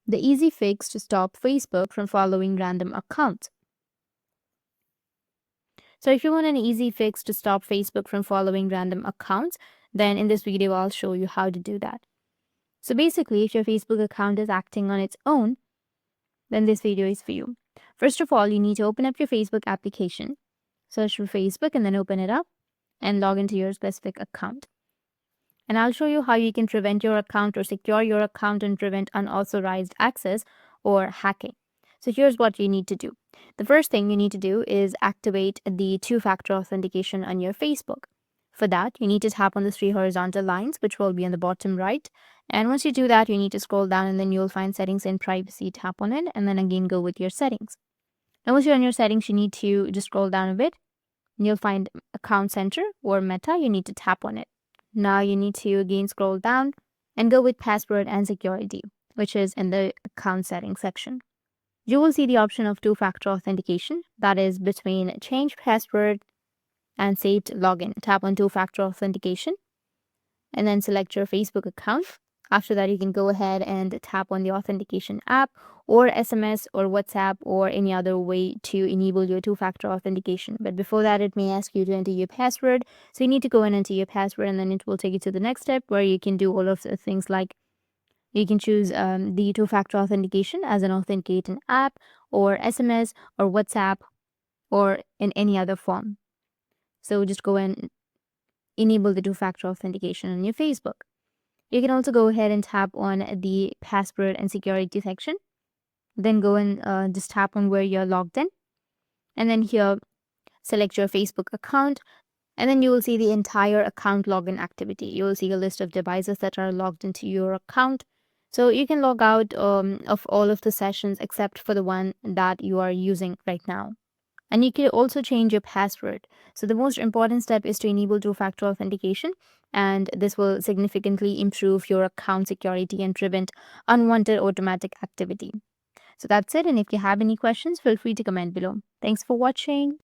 The easy fix to stop Facebook from following random accounts. So if you want an easy fix to stop Facebook from following random accounts, then in this video I'll show you how to do that. So basically, if your Facebook account is acting on its own, then this video is for you. First of all, you need to open up your Facebook application, search for Facebook, and then open it up and log into your specific account. And I'll show you how you can prevent your account or secure your account and prevent unauthorized access or hacking. So here's what you need to do. The first thing you need to do is activate the two-factor authentication on your Facebook. For that, you need to tap on the three horizontal lines, which will be on the bottom right. And once you do that, you need to scroll down and then you'll find settings and privacy. Tap on it and then again go with your settings. Now, once you're on your settings, you need to just scroll down a bit. And you'll find Account Center or Meta. You need to tap on it. Now you need to again scroll down and go with password and security, which is in the account settings section. You will see the option of two-factor authentication, that is between change password and saved login. Tap on two-factor authentication and then select your Facebook account. After that, you can go ahead and tap on the authentication app or SMS or WhatsApp or any other way to enable your two-factor authentication. But before that, it may ask you to enter your password. So you need to go and enter your password, and then it will take you to the next step where you can do all of the things like you can choose the two-factor authentication as an authenticating app or SMS or WhatsApp or in any other form. So just go and enable the two-factor authentication on your Facebook. You can also go ahead and tap on the password and security section. Then go and just tap on where you're logged in. And then here, select your Facebook account. And then you will see the entire account login activity. You will see a list of devices that are logged into your account. So you can log out of all of the sessions except for the one that you are using right now. And you can also change your password. So the most important step is to enable two-factor authentication, and this will significantly improve your account security and prevent unwanted automatic activity. So that's it. And if you have any questions, feel free to comment below. Thanks for watching.